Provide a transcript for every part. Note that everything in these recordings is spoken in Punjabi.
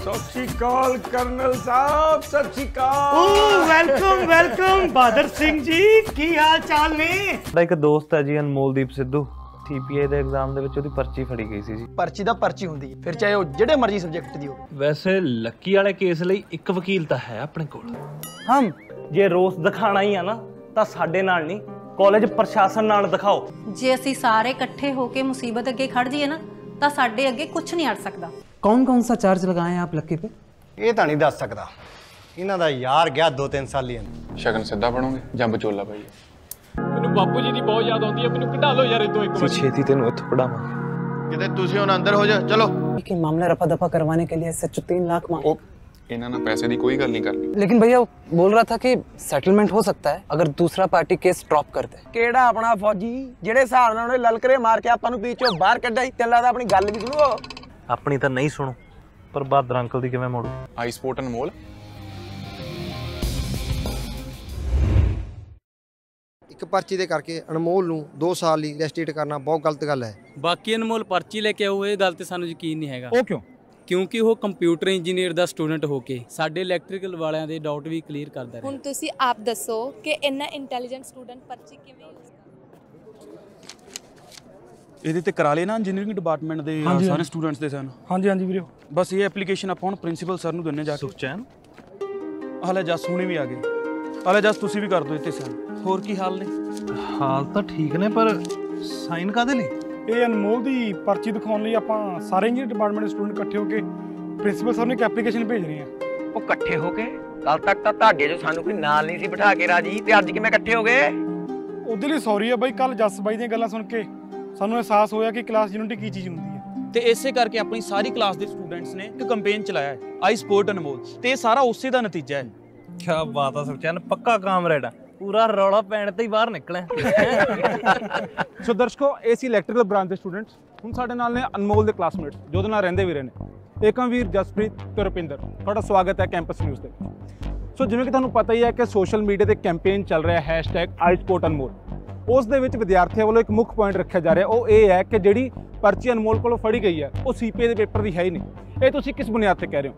सत श्री अकाल कर्नल साहब, सत श्री अकाल। वेलकम वेलकम बहादुर सिंह जी, की हाल चाल ने? एक दोस्त है जी अनमोलदीप सिद्धू, TPA ਦੇ ਐਗਜ਼ਾਮ ਦੇ ਵਿੱਚ ਉਹਦੀ ਪਰਚੀ ਫੜੀ ਗਈ ਸੀ ਜੀ। ਪਰਚੀ ਦਾ ਪਰਚੀ ਹੁੰਦੀ ਹੈ, ਫਿਰ ਚਾਹੇ ਉਹ ਜਿਹੜੇ ਮਰਜ਼ੀ ਸਬਜੈਕਟ ਦੀ ਹੋਵੇ। ਵੈਸੇ ਲੱਕੀ ਵਾਲੇ ਕੇਸ ਲਈ ਇੱਕ ਵਕੀਲ ਤਾਂ ਹੈ ਆਪਣੇ ਕੋਲ। ਹਮ ਜੇ ਰੋਸ ਦਿਖਾਣਾ ਹੀ ਆ ਨਾ ਤਾਂ ਸਾਡੇ ਨਾਲ ਨਹੀਂ, ਕਾਲਜ ਪ੍ਰਸ਼ਾਸਨ ਨਾਲ ਦਿਖਾਓ। ਜੇ ਅਸੀਂ ਸਾਰੇ ਇਕੱਠੇ ਹੋ ਕੇ ਮੁਸੀਬਤ ਅੱਗੇ ਖੜ ਜਾਈਏ ਨਾ ਤਾਂ ਸਾਡੇ ਅੱਗੇ ਕੁਝ ਨਹੀਂ ਅੜ ਸਕਦਾ। कौन सा चार्ज लगाए हैं आप लक्की पे? ਇਹ ਤਾਂ ਨਹੀਂ ਦੱਸ ਸਕਦਾ, ਇਹਨਾਂ ਦਾ ਯਾਰ ਗਿਆ 2-3 ਸਾਲ ਹੀ ਅੰਦਰ। ਸ਼ਗਨ ਸਿੱਧਾ ਬਣੋਗੇ ਜਾਂ ਵਿਚੋਲਾ ਭਾਈ? ਮੈਨੂੰ ਬਾਪੂ ਜੀ ਦੀ ਬਹੁਤ ਯਾਦ ਆਉਂਦੀ ਹੈ, ਮੈਨੂੰ ਕਢਾ ਲਓ ਯਾਰ ਇਦੋਂ ਇੱਕ ਵਾਰ। ਛੇਤੀ ਤੈਨੂੰ ਇੱਥੋਂ ਪੜਾਵਾਂਗੇ। ਕਿਤੇ ਤੁਸੀਂ ਹੁਣ ਅੰਦਰ ਹੋ ਜਾ, ਚਲੋ। कि मामला रफा दफा करवाने के लिए SHO 3 लाख मांगे। ਇਹਨਾਂ ਨਾਲ ਪੈਸੇ ਦੀ ਕੋਈ ਗੱਲ ਨਹੀਂ ਕਰਨੀ। लेकिन भैया वो बोल रहा था कि सेटलमेंट हो सकता है अगर दूसरा पार्टी केस ड्रॉप कर दे। ਕਿਹੜਾ ਆਪਣਾ ਫੌਜੀ ਜਿਹੜੇ ਹਿਸਾਬ ਨਾਲ ਉਹਨੇ ਲਲਕਰੇ ਮਾਰ ਕੇ ਆਪਾਂ ਨੂੰ ਵਿੱਚੋਂ ਬਾਹਰ ਕੱਢਿਆ ਸੀ, ਤੈਨੂੰ ਲੱਗਦਾ ਆਪਣੀ ਗੱਲ ਵੀ ਸੁਣੋ? ਆਪਣੀ ਤਾਂ ਨਹੀਂ ਸੁਣੋ, ਪਰ ਬਹਾਦਰ ਅੰਕਲ ਦੀ ਕਿਵੇਂ ਮੋੜੂ? ਆਈ ਸਪੋਰਟ ਅਨਮੋਲ ਇੱਕ ਪਰਚੀ ਦੇ ਕਰਕੇ ਅਨਮੋਲ ਨੂੰ 2 ਸਾਲ ਲਈ ਰੈਸਟ੍ਰਿਕਟ ਕਰਨਾ ਬਹੁਤ ਗਲਤ ਗੱਲ ਹੈ। ਬਾਕੀ ਅਨਮੋਲ ਪਰਚੀ ਲੈ ਕੇ ਆਉ, ਇਹ ਗੱਲ ਤੇ ਸਾਨੂੰ ਯਕੀਨ ਨਹੀਂ ਹੈਗਾ। ਉਹ ਕਿਉਂ? ਕਿਉਂਕਿ ਉਹ ਕੰਪਿਊਟਰ ਇੰਜੀਨੀਅਰ ਦਾ ਸਟੂਡੈਂਟ ਹੋ ਕੇ ਸਾਡੇ ਇਲੈਕਟ੍ਰੀਕਲ ਵਾਲਿਆਂ ਦੇ ਡਾਊਟ ਵੀ ਕਲੀਅਰ ਕਰਦਾ ਰਿਹਾ। ਹੁਣ ਤੁਸੀਂ ਆਪ ਦੱਸੋ ਕਿ ਇੰਨਾ ਇੰਟੈਲੀਜੈਂਟ ਸਟੂਡੈਂਟ ਪਰਚੀ ਕਿਵੇਂ ਯੂਜ਼ ਇਹਦੇ ਤੇ ਕਰਾ ਲਏ ਨਾ ਇੰਜੀਨੀਅਰਿੰਗ ਡਿਪਾਰਟਮੈਂਟ ਦੇ ਸਾਰੇ ਸਟੂਡੈਂਟਸ ਦੇ ਸਨ। ਹਾਂਜੀ ਹਾਂਜੀ ਵੀਰੇ, ਬਸ ਇਹ ਐਪਲੀਕੇਸ਼ਨ ਆਪਾਂ ਹੁਣ ਪ੍ਰਿੰਸੀਪਲ ਸਰ ਨੂੰ ਦਿੰਨੇ ਜਾ ਕੇ। ਸੁਖਚੈਨ ਹਾਲੇ ਜਸ ਹੁਣੇ ਵੀ ਆ ਗਏ। ਹਾਲੇ ਜਸ ਤੁਸੀਂ ਵੀ ਕਰ ਦਿਓ ਇੱਥੇ ਸਨ। ਹੋਰ ਕੀ ਹਾਲ ਨੇ? ਹਾਲ ਤਾਂ ਠੀਕ ਨੇ, ਪਰ ਸਾਈਨ ਕਾਹਦੇ ਲਈ? ਇਹ ਅਨਮੋਲ ਦੀ ਪਰਚੀ ਦਿਖਾਉਣ ਲਈ ਆਪਾਂ ਸਾਰੇ ਇੰਜੀਨੀਅਰ ਡਿਪਾਰਟਮੈਂਟ ਦੇ ਸਟੂਡੈਂਟ ਇਕੱਠੇ ਹੋ ਕੇ ਪ੍ਰਿੰਸੀਪਲ ਸਾਹਿਬ ਨੂੰ ਇੱਕ ਐਪਲੀਕੇਸ਼ਨ ਭੇਜ ਰਹੇ ਆ। ਉਹ ਇਕੱਠੇ ਹੋ ਕੇ? ਕੱਲ ਤੱਕ ਤਾਂ ਤੁਹਾਡੇ ਜੋ ਸਾਨੂੰ ਕੋਈ ਨਾਲ ਨਹੀਂ ਸੀ ਬਿਠਾ ਕੇ ਰਾਜੀ, ਤੇ ਅੱਜ ਕਿਵੇਂ ਇਕੱਠੇ ਹੋ ਗਏ? ਉਹਦੇ ਲਈ ਸੌਰੀ ਆ ਬਾਈ, ਕੱਲ ਜਸ ਬਾਈ ਦੀਆਂ ਗੱਲਾਂ ਸੁਣ ਕੇ ਸਾਨੂੰ ਅਹਿਸਾਸ ਹੋਇਆ ਕਿ ਕਲਾਸ ਯੂਨਿਟੀ ਕੀ ਚੀਜ਼ ਹੁੰਦੀ ਹੈ। ਤੇ ਇਸੇ ਕਰਕੇ ਆਪਣੀ ਸਾਰੀ ਕਲਾਸ ਦੇ ਸਟੂਡੈਂਟਸ ਨੇ ਇੱਕ ਕੈਂਪੇਨ ਚਲਾਇਆ ਹੈ, ਆਈ ਸਪੋਰਟ ਅਨਮੋਲ, ਤੇ ਇਹ ਸਾਰਾ ਉਸੇ ਦਾ ਨਤੀਜਾ ਹੈ। ਕੀ ਬਾਤ ਆ ਸੁਖਚੈਨ, ਪੱਕਾ ਕਾਮਰੇਡ ਆ, ਪੂਰਾ ਰੌਲਾ ਪੈਣ ਤੇ ਹੀ ਬਾਹਰ ਨਿਕਲਿਆ। ਸੋ ਦਰਸ਼ਕੋ, ਇਹ ਸੀ ਇਲੈਕਟ੍ਰੀਕਲ ਬ੍ਰਾਂਚ ਦੇ ਸਟੂਡੈਂਟਸ। ਹੁਣ ਸਾਡੇ ਨਾਲ ਨੇ ਅਨਮੋਲ ਦੇ ਕਲਾਸਮੇਟਸ ਜੋ ਉਹਦੇ ਨਾਲ ਰਹਿੰਦੇ ਵੀ ਰਹੇ ਨੇ, ਏਕਮਵੀਰ, ਜਸਪ੍ਰੀਤ ਤੇ ਰੁਪਿੰਦਰ। ਤੁਹਾਡਾ ਸਵਾਗਤ ਹੈ ਕੈਂਪਸ ਨਿਊਜ਼ ਦੇ ਵਿੱਚ। ਸੋ ਜਿਵੇਂ ਕਿ ਤੁਹਾਨੂੰ ਪਤਾ ਹੀ ਹੈ ਕਿ ਸੋਸ਼ਲ ਮੀਡੀਆ ਤੇ ਕੈਂਪੇਨ ਚੱਲ ਰਿਹਾ ਹੈ #iSupportAnmol। ਉਸ ਦੇ ਵਿੱਚ ਵਿਦਿਆਰਥੀਆਂ ਵੱਲੋਂ ਇੱਕ ਮੁੱਖ ਪੁਆਇੰਟ ਰੱਖਿਆ ਜਾ ਰਿਹਾ, ਉਹ ਇਹ ਹੈ ਕਿ ਜਿਹੜੀ ਪਰਚੀ ਅਨਮੋਲ ਕੋਲੋਂ ਫੜੀ ਗਈ ਹੈ ਉਹ CPA ਦੇ ਪੇਪਰ ਦੀ ਹੈ ਹੀ ਨਹੀਂ। ਇਹ ਤੁਸੀਂ ਕਿਸ ਬੁਨਿਆਦ ਤੇ ਕਹਿ ਰਹੇ ਹੋ?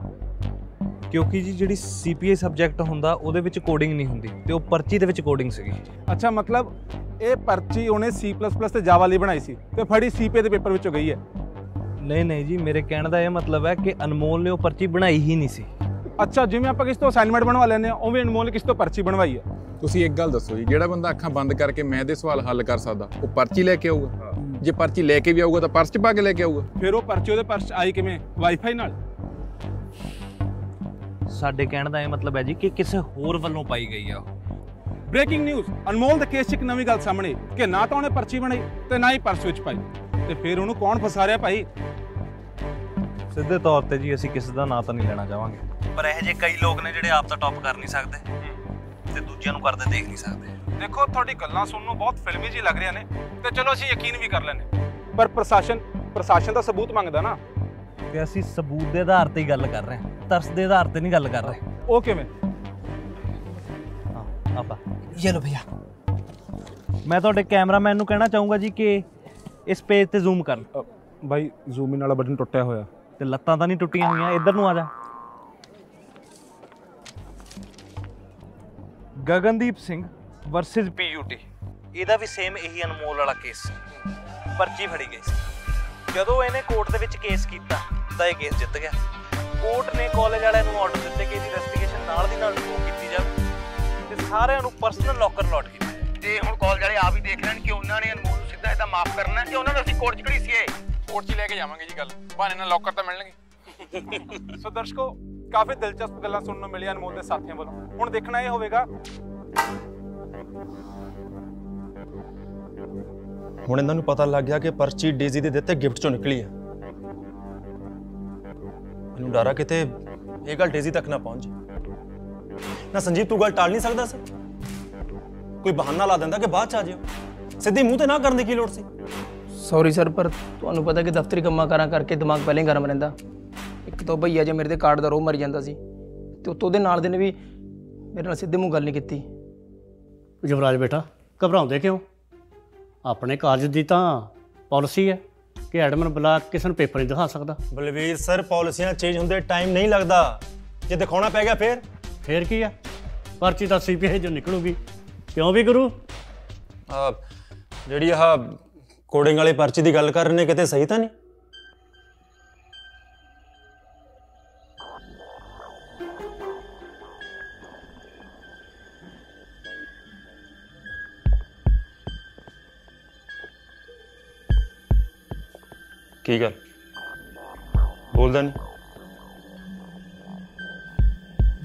ਕਿਉਂਕਿ ਜੀ ਜਿਹੜੀ CPA ਸਬਜੈਕਟ ਹੁੰਦਾ ਉਹਦੇ ਵਿੱਚ ਕੋਡਿੰਗ ਨਹੀਂ ਹੁੰਦੀ, ਤੇ ਉਹ ਪਰਚੀ ਦੇ ਵਿੱਚ ਕੋਡਿੰਗ ਸੀਗੀ। ਅੱਛਾ, ਮਤਲਬ ਇਹ ਪਰਚੀ ਉਹਨੇ C++ ਤੇ ਜਾਵਾ ਲਈ ਬਣਾਈ ਸੀ ਤੇ ਫੜੀ CPA ਦੇ ਪੇਪਰ ਵਿੱਚੋਂ ਗਈ ਹੈ? ਨਹੀਂ ਨਹੀਂ ਜੀ, ਮੇਰੇ ਕਹਿਣ ਦਾ ਇਹ ਮਤਲਬ ਹੈ ਕਿ ਅਨਮੋਲ ਨੇ ਉਹ ਪਰਚੀ ਬਣਾਈ ਹੀ ਨਹੀਂ ਸੀ। ਅੱਛਾ, ਜਿਵੇਂ ਆਪਾਂ ਕਿਸੇ ਤੋਂ ਅਸਾਈਨਮੈਂਟ ਬਣਵਾ ਲੈਂਦੇ ਹਾਂ ਉਵੇਂ ਅਨਮੋਲ ਨੇ ਕਿਸੇ ਤੋਂ ਪਰਚੀ ਬਣਵਾਈ ਹੈ। ਤੁਸੀਂ ਇੱਕ ਗੱਲ ਦੱਸੋ ਜੀ, ਜਿਹੜਾ ਬੰਦਾ ਅੱਖਾਂ ਬੰਦ ਕਰਕੇ ਮੈਥ ਦੇ ਸਵਾਲ ਹੱਲ ਕਰ ਸਕਦਾ ਉਹ ਪਰਚੀ ਲੈ ਕੇ ਆਊਗਾ? ਜੇ ਪਰਚੀ ਲੈ ਕੇ ਵੀ ਆਊਗਾ ਤਾਂ ਪਰਸ 'ਚ ਪਾ ਕੇ ਲੈ ਕੇ ਆਊਗਾ? ਫਿਰ ਉਹ ਪਰਚੀ ਉਹਦੇ ਪਰਸ 'ਚ ਆਈ ਕਿਵੇਂ? ਵਾਈਫਾਈ ਨਾਲ? ਸਾਡੇ ਕਹਿਣ ਦਾ ਇਹ ਮਤਲਬ ਹੈ ਜੀ ਕਿ ਕਿਸੇ ਹੋਰ ਵੱਲੋਂ ਪਾਈ ਗਈ ਆ ਉਹ। ਬ੍ਰੇਕਿੰਗ ਨਿਊਜ਼, ਅਨਮੋਲ ਦੇ ਕੇਸ 'ਚ ਇੱਕ ਨਵੀਂ ਗੱਲ ਸਾਹਮਣੇ ਕਿ ਨਾ ਤਾਂ ਉਹਨੇ ਪਰਚੀ ਬਣਾਈ ਤੇ ਨਾ ਹੀ ਪਰਸ ਵਿੱਚ ਪਾਈ, ਤੇ ਫਿਰ ਉਹਨੂੰ ਕੌਣ ਫਸਾ ਰਿਹਾ ਭਾਈ? ਸਿੱਧੇ ਤੌਰ ਤੇ ਜੀ ਅਸੀਂ ਕਿਸੇ ਦਾ ਨਾਂ ਤਾਂ ਨਹੀਂ ਲੈਣਾ ਚਾਹਾਂਗੇ, ਪਰ ਇਹੋ ਜਿਹੇ ਕਈ ਲੋਕ ਨੇ ਜਿਹੜੇ ਆਪ ਤਾਂ ਟੌਪ ਕਰ ਨਹੀਂ ਸਕਦੇ ਤੇ ਦੂਜਿਆਂ ਨੂੰ ਕਰਦੇ ਦੇਖ ਨਹੀਂ ਸਕਦੇ। ਦੇਖੋ, ਤੁਹਾਡੀ ਗੱਲਾਂ ਸੁਣਨ ਨੂੰ ਬਹੁਤ ਫਿਲਮੀ ਜੀ ਲੱਗ ਰਹੀਆਂ ਨੇ ਤੇ ਚਲੋ ਅਸੀਂ ਯਕੀਨ ਵੀ ਕਰ ਲੈਂਦੇ, ਪਰ ਪ੍ਰਸ਼ਾਸਨ ਦਾ ਸਬੂਤ ਮੰਗਦਾ ਨਾ। ਤੇ ਅਸੀਂ ਸਬੂਤ ਦੇ ਆਧਾਰ ਤੇ ਹੀ ਗੱਲ ਕਰ ਰਹੇ ਹਾਂ, ਤਰਸ ਦੇ ਆਧਾਰ ਤੇ ਨਹੀਂ ਗੱਲ ਕਰ ਰਹੇ। ਉਹ ਕਿਵੇਂ? ਆਪਾਂ ये लो भैया। ਮੈਂ ਤੁਹਾਡੇ ਕੈਮਰਾਮੈਨ ਨੂੰ ਕਹਿਣਾ ਚਾਹੂੰਗਾ ਜੀ ਕਿ ਇਸ ਪੇਜ ਤੇ ਜ਼ੂਮ ਕਰ। ਬਾਈ, ਜ਼ੂਮ ਇਨ ਵਾਲਾ ਬਟਨ ਟੁੱਟਿਆ ਹੋਇਆ ਤੇ ਲੱਤਾਂ ਤਾਂ ਨਹੀਂ ਟੁੱਟੀਆਂ ਹੋਈਆਂ, ਇੱਧਰ ਨੂੰ ਆ ਜਾ। ਗਗਨਦੀਪ ਸਿੰਘ ਵਰਸਸ PUT, ਇਹਦਾ ਵੀ ਸੇਮ ਇਹੀ ਅਨਮੋਲ ਵਾਲਾ ਕੇਸ, ਪਰਚੀ ਫੜੀ ਗਈ ਸੀ। ਜਦੋਂ ਇਹਨੇ ਕੋਰਟ ਦੇ ਵਿੱਚ ਕੇਸ ਕੀਤਾ ਤਾਂ ਇਹ ਕੇਸ ਜਿੱਤ ਗਿਆ। ਕੋਰਟ ਨੇ ਕਾਲਜ ਵਾਲਿਆਂ ਨੂੰ ਆਰਡਰ ਦਿੱਤੇ ਕਿ ਇਹਦੀ ਇਨਵੈਸਟੀਗੇਸ਼ਨ ਨਾਲ ਦੀ ਨਾਲ ਸ਼ੁਰੂ ਕੀਤੀ ਜਾਵੇ ਤੇ ਸਾਰਿਆਂ ਨੂੰ ਪਰਸਨਲ ਲੋਕਰ ਅਲਾਟ ਕੀਤਾ। ਤੇ ਹੁਣ ਕਾਲਜ ਵਾਲੇ ਆਪ ਹੀ ਦੇਖ ਲੈਣ ਕਿ ਉਹਨਾਂ ਨੇ ਅਨਮੋਲ ਨੂੰ ਸਿੱਧਾ ਇਹਦਾ ਮਾਫ ਕਰਨਾ ਕਿ ਉਹਨਾਂ ਨੂੰ ਅਸੀਂ ਕੋਰਟ 'ਚ ਘੜੀਸੀਏ। ਕੋਰਟ 'ਚ ਲੈ ਕੇ ਜਾਵਾਂਗੇ ਜੀ, ਗੱਲ ਬਹਾਨੇ ਨਾਲ ਲੋਕਰ ਤਾਂ ਮਿਲਣਗੇ। ਸੋ ਦਰਸ਼ਕੋ, ਕਾਫੀ ਦਿਲਚਸਪ ਗੱਲਾਂ ਸੁਣਨ ਨੂੰ ਮਿਲੀਆਂ ਅਨਮੋਲ ਦੇ ਸਾਥੀਆਂ ਵੱਲੋਂ। ਹੁਣ ਦੇਖਣਾ ਇਹ ਹੋਵੇਗਾ ਹੁਣ ਇਹਨਾਂ ਨੂੰ ਪਤਾ ਲੱਗ ਗਿਆ ਕਿ ਪਰਚੀ ਡੇਜ਼ੀ ਦੇ ਦਿੱਤੇ ਗਿਫਟ 'ਚੋਂ ਨਿਕਲੀ ਹੈ। ਮੈਨੂੰ ਡਰ ਆ ਕਿਤੇ ਇਹ ਗੱਲ ਡੇਜ਼ੀ ਤੱਕ ਨਾ ਪਹੁੰਚ ਨਾ। ਸੰਜੀਵ, ਤੂੰ ਗੱਲ ਟਾਲ ਨਹੀਂ ਸਕਦਾ ਸੀ? ਕੋਈ ਬਹਾਨਾ ਲਾ ਦਿੰਦਾ ਕਿ ਬਾਅਦ 'ਚ ਆ ਜਿਓ। ਸਿੱਧੀ ਮੂੰਹ ਤੇ ਨਾ ਕਰਨ ਦੀ ਕੀ ਲੋੜ ਸੀ? ਸੌਰੀ ਸਰ, ਪਰ ਤੁਹਾਨੂੰ ਪਤਾ ਕਿ ਦਫ਼ਤਰੀ ਕੰਮਾਂ ਕਾਰਾਂ ਕਰਕੇ ਦਿਮਾਗ ਪਹਿਲਾਂ ਹੀ ਗਰਮ ਰਹਿੰਦਾ। ਇੱਕ ਤਾਂ ਭਈਆ ਜੇ ਮੇਰੇ ਦੇ ਕਾਰਡ ਦਾ ਰੋਹ ਮਰ ਜਾਂਦਾ ਸੀ, ਤੇ ਉੱਤੋਂ ਉਹਦੇ ਨਾਲ ਦੇ ਨੇ ਵੀ ਮੇਰੇ ਨਾਲ ਸਿੱਧੇ ਮੂੰਹ ਗੱਲ ਨਹੀਂ ਕੀਤੀ। ਯੁਵਰਾਜ ਬੇਟਾ, ਘਬਰਾਉਂਦੇ ਕਿਉਂ? ਆਪਣੇ ਕਾਲਜ ਦੀ ਤਾਂ ਪਾਲਿਸੀ ਹੈ ਕਿ ਐਡਮਨ ਬੁਲਾ ਕਿਸੇ ਨੂੰ ਪੇਪਰ ਨਹੀਂ ਦਿਖਾ ਸਕਦਾ। ਬਲਵੀਰ ਸਰ ਪਾਲਿਸੀਆਂ ਚੇਂਜ ਹੁੰਦੇ ਟਾਈਮ ਨਹੀਂ ਲੱਗਦਾ, ਜੇ ਦਿਖਾਉਣਾ ਪੈ ਗਿਆ ਫੇਰ ਕੀ ਆ, ਪਰਚੀ ਤਾਂ CPI ਜੋ ਨਿਕਲੂਗੀ। ਕਿਉਂ ਵੀ ਗੁਰੂ ਜਿਹੜੀ ਆਹ ਕੋਡਿੰਗ ਵਾਲੀ ਪਰਚੀ ਦੀ ਗੱਲ ਕਰ ਰਹੇ ਨੇ ਕਿਤੇ ਸਹੀ ਤਾਂ ਨਹੀਂ? ਕੀ ਗੱਲ ਬੋਲਦਾ ਨਹੀਂ?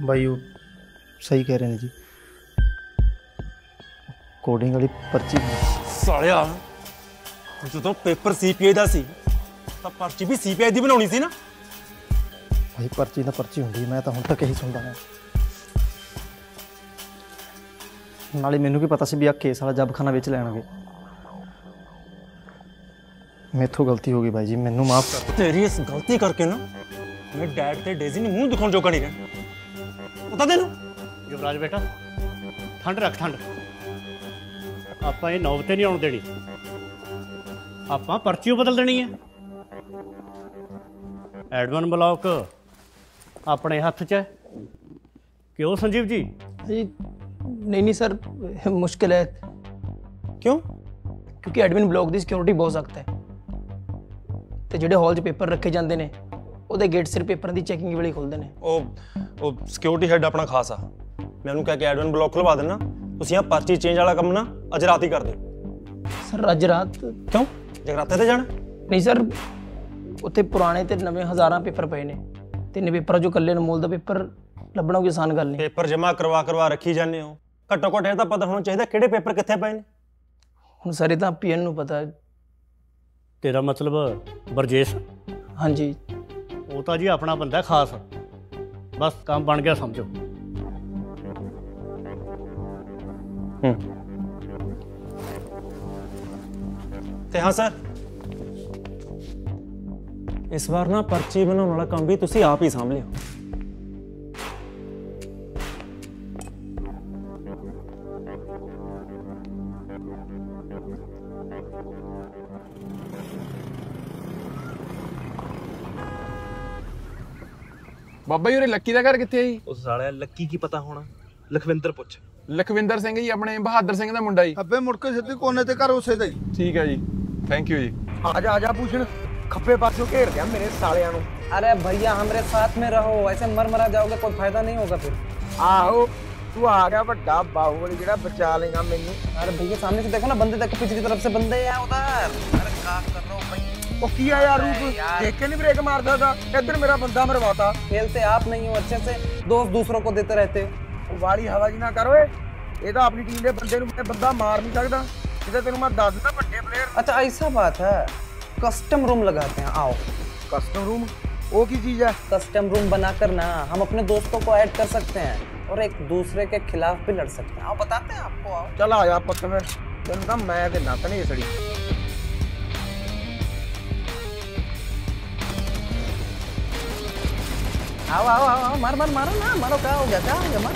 भाई वो सही कह रहे हैं जी, कोडिंग वाली पर्ची ਸਾਲਿਆ ਜਦੋਂ ਪੇਪਰ CPI ਦਾ ਸੀ ਤਾਂ ਪਰਚੀ ਵੀ CPI ਦੀ ਬਣਾਉਣੀ ਸੀ ਨਾ। भाई पर्ची ना पर्ची होंगी, मैं तो हुण तक यही सुनता है। नाले मैनू की पता सी भी आ केस वाला जबखाना बेच लैणगे। मेथों गलती हो गई भाई जी, मैनू माफ कर। तेरी इस गलती करके ना मैं डैड ते डेजी ने मुंह दिखाने जोगा नहीं रहा, पता तेनू? युवराज बेटा ठंड रख, ठंड। ਆਪਾਂ ਇਹ ਨੌਬਤ ਨਹੀਂ ਆਉਣ ਦੇਣੀ, ਆਪਾਂ ਪਰਚੀ ਬਦਲ ਦੇਣੀ ਹੈ। ਐਡਮਨ ਬਲੌਕ ਆਪਣੇ ਹੱਥ 'ਚ ਹੈ। ਕਿਉਂ ਸੰਜੀਵ ਜੀ? नहीं नहीं सर, मुश्किल है। क्यों? क्योंकि एडमिन ब्लॉक की सिक्योरिटी बहुत सख्त है, तो ਜਿਹੜੇ ਹਾਲ 'ਚ ਪੇਪਰ ਰੱਖੇ ਜਾਂਦੇ ਨੇ ਉਹਦੇ ਗੇਟ ਸਿਰ ਪੇਪਰਾਂ ਦੀ ਚੈਕਿੰਗ ਵੇਲੇ ਖੁੱਲਦੇ ਨੇ। ਉਹ ਸਿਕਿਉਰਿਟੀ ਹੈਡ ਆਪਣਾ ਖਾਸ ਆ, ਮੈਂ ਉਹਨੂੰ ਕਹਿ ਕੇ ਐਡਮਨ ਬਲੌਕ ਖੁਲਵਾ ਦੇਣਾ। ਤੁਸੀਂ ਆ ਪਰਚੀ ਚੇਂਜ ਵਾਲਾ ਕੰਮ ਨਾ ਅੱਜ ਰਾਤ ਹੀ ਕਰ ਦਿਓ। ਸਰ ਅੱਜ ਰਾਤ? ਕਿਉਂ, ਜਗਰਾਤੇ ਤੇ ਜਾਣਾ? ਨਹੀਂ ਸਰ, ਉੱਥੇ ਪੁਰਾਣੇ ਤੇ ਨਵੇਂ ਹਜ਼ਾਰਾਂ ਪੇਪਰ ਪਏ ਨੇ, ਤਿੰਨ ਪੇਪਰਾਂ ਚੋਂ ਇਕੱਲੇ ਅਨਮੋਲ ਦਾ ਪੇਪਰ ਲੱਭਣਾ ਕੋਈ ਆਸਾਨ ਗੱਲ ਨਹੀਂ। ਪੇਪਰ ਜਮ੍ਹਾਂ ਕਰਵਾ ਰੱਖੀ ਜਾਂਦੇ ਹੋ, ਘੱਟੋ ਘੱਟ ਇਹ ਤਾਂ ਪਤਾ ਹੋਣਾ ਚਾਹੀਦਾ ਕਿਹੜੇ ਪੇਪਰ ਕਿੱਥੇ ਪਏ ਨੇ। ਹੁਣ ਸਰ ਇਹ ਤਾਂ PN ਨੂੰ ਪਤਾ ਹੈ। ਤੇਰਾ ਮਤਲਬ ਬਰਜੇਸ਼? ਹਾਂਜੀ। ਉਹ ਤਾਂ ਜੀ ਆਪਣਾ ਬੰਦਾ ਖਾਸ, ਬਸ ਕੰਮ ਬਣ ਗਿਆ ਸਮਝੋ। ਤੇ ਹਾਂ ਸਰ, ਇਸ ਵਾਰ ਨਾ ਪਰਚੀ ਬਣਾਉਣ ਵਾਲਾ ਕੰਮ ਵੀ ਤੁਸੀਂ ਆਪ ਹੀ ਸਾਂਭ ਲਿਓ। ਬਾਬਾ ਜੀ ਉਰੇ ਲੱਕੀ ਦਾ ਘਰ ਕਿੱਥੇ ਹੈ ਜੀ? ਉਸ ਸਾਲਿਆ ਲੱਕੀ ਕੀ ਪਤਾ ਹੋਣਾ, ਲਖਵਿੰਦਰ ਪੁੱਛ। ਲਖਵਿੰਦਰ ਸਿੰਘ ਜੀ, ਆਪਣੇ ਬਹਾਦਰ ਸਿੰਘ ਦਾ ਮੁੰਡਾ ਜੀ। ਅੱਬੇ ਮੁੜ ਕੇ ਸਿੱਧੀ ਕੋਨੇ ਤੇ ਘਰ ਉਸੇ ਦਾ ਹੀ। ਠੀਕ ਹੈ ਜੀ, ਥੈਂਕ ਯੂ ਜੀ। ਆ ਜਾ ਪੂਛਣ, ਖੱਬੇ ਪਾਸੋਂ ਘੇਰ ਗਿਆ ਮੇਰੇ ਸਾਲਿਆਂ ਨੂੰ। अरे भैया हमारे साथ में रहो, ऐसे मर जाओगे कोई फायदा नहीं होगा फिर। ਆਹੋ ਤੂੰ ਆ ਗਿਆ ਵੱਡਾ ਬਾਹੂਬਲੀ ਜਿਹੜਾ ਬਚਾ ਲੇਗਾ ਮੈਨੂੰ। अरे भैया सामने से देखो ना, बंदे देखो, पीछे की तरफ से बंदे हैं उधर। अरे क्या कर रहे हो भाई? ਉਹ ਕੀ ਆ ਯਾਰ, ਰੂਪ ਦੇਖ ਕੇ ਨਹੀਂ ਬ੍ਰੇਕ ਮਾਰਦਾ था, ਇੱਧਰ ਮੇਰਾ ਬੰਦਾ ਮਰਵਾਤਾ। खेलते आप नहीं हो अच्छे से, दोस्त दूसरों को देते रहते हो। ਵਾਲੀ ਹਵਾ ਜੀ ਨਾ ਕਰ ਓਏ, ਇਹ ਤਾਂ ਆਪਣੀ ਟੀਮ ਦੇ ਬੰਦੇ ਨੂੰ ਬੰਦਾ ਮਾਰ ਨਹੀਂ ਸਕਦਾ, ਇਹਦਾ ਤੈਨੂੰ ਮੈਂ ਦੱਸ ਦਿੰਦਾ ਵੱਡੇ ਪਲੇਅਰ। अच्छा ऐसा बात है, कस्टम रूम लगाते हैं, आओ। कस्टम रूम वो की चीज है? कस्टम रूम बनाकर ना हम अपने दोस्तों को ऐड कर सकते हैं और एक दूसरे के खिलाफ भी लड़ सकते हैं। आओ बताते हैं आपको, आओ। चल आया पुत, फिर तेन तो मैं ते नत नहीं सड़ी। आओ आओ आओ आओ, मारो ना, मारो। क्या हो गया, मार।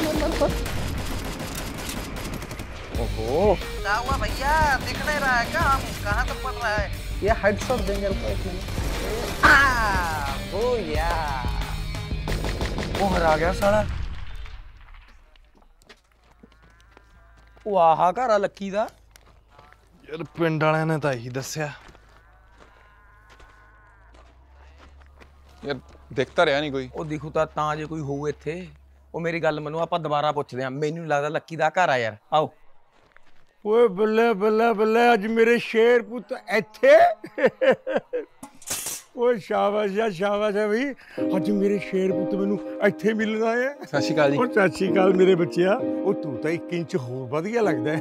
ओहो क्या हुआ भैया, दिख नहीं रहा है क्या? हम कहाँ तक पड़ रहा है? ये हेडशॉट देंगे रुको एक मिनट। वो हरा गया साला। ਵਾਹ ਘਰ ਆ ਲੱਕੀ ਦਾ। ਯਾਰ ਪਿੰਡ ਵਾਲਿਆਂ ਨੇ ਤਾਂ ਇਹੀ ਦੱਸਿਆ। ਯਾਰ ਦਿਖਤਾ ਰਿਹਾ ਨਹੀਂ ਕੋਈ। ਉਹ ਦਿਖੂ ਤਾਂ ਜੇ ਕੋਈ ਹੋਊ ਇੱਥੇ। ਉਹ ਮੇਰੀ ਗੱਲ ਮੰਨੋ, ਆਪਾਂ ਦੁਬਾਰਾ ਪੁੱਛਦੇ ਆਂ। ਮੈਨੂੰ ਨਹੀਂ ਲੱਗਦਾ ਲੱਕੀ ਦਾ ਘਰ ਆ ਯਾਰ, ਆਓ। ਓਏ ਬੱਲੇ ਬੱਲੇ ਬੱਲੇ, ਅੱਜ ਮੇਰੇ ਸ਼ੇਰ ਪੁੱਤ ਇੱਥੇ। ਓਏ ਸ਼ਾਬਾਸ਼ ਹੈ ਬਈ, ਅੱਜ ਮੇਰੇ ਸ਼ੇਰ ਪੁੱਤ ਮੈਨੂੰ ਇੱਥੇ ਮਿਲਣਾ ਹੈ। ਸਤਿ ਸ਼੍ਰੀ ਅਕਾਲ ਜੀ। ਸਤਿ ਸ਼੍ਰੀ ਅਕਾਲ ਮੇਰੇ ਬੱਚਿਆ। ਉਹ ਤੂੰ ਤਾਂ 1 ਇੰਚ ਹੋਰ ਵਧੀਆ ਲੱਗਦਾ ਹੈ।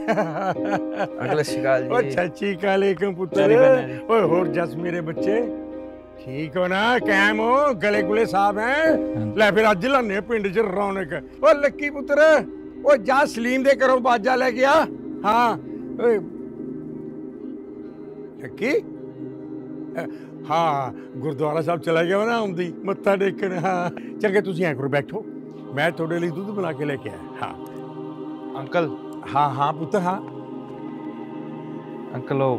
ਅਗਲੇ ਸ਼੍ਰੀ ਅਕਾਲ ਜੀ। ਓ ਸਤਿ ਸ਼੍ਰੀ ਅਕਾਲ ਏਕਮ ਪੁੱਤਰ। ਓਏ ਹੋਰ ਜਸ ਮੇਰੇ ਬੱਚੇ ਠੀਕ ਹੋ ਨਾ, ਕਾਇਮ ਹੋ, ਗਲੇ ਗੁਲੇ ਸਾਫ ਹੈ? ਲੈ ਫਿਰ ਅੱਜ ਲਾਨੇ ਪਿੰਡ 'ਚ ਰੌਣਕ। ਓ ਲੱਕੀ ਪੁੱਤਰ, ਓ ਜਾ ਸਲੀਮ ਦੇ ਘਰੋਂ ਬਾਜਾ ਲੈ ਕੇ ਆ। ਹਾਂ ਓਏ ਲੱਕੀ, ਹਾਂ ਗੁਰਦੁਆਰਾ ਸਾਹਿਬ ਚਲਾ ਗਿਆ ਨਾ ਆਉਂਦੀ ਮੱਥਾ ਟੇਕਣ। ਹਾਂ ਚੰਗੇ ਤੁਸੀਂ ਐਂ ਕਰੋ, ਬੈਠੋ, ਮੈਂ ਤੁਹਾਡੇ ਲਈ ਦੁੱਧ ਬਣਾ ਕੇ ਲੈ ਕੇ ਆਇਆ। ਹਾਂ ਅੰਕਲ। ਹਾਂ ਪੁੱਤ। ਹਾਂ ਅੰਕਲ ਉਹ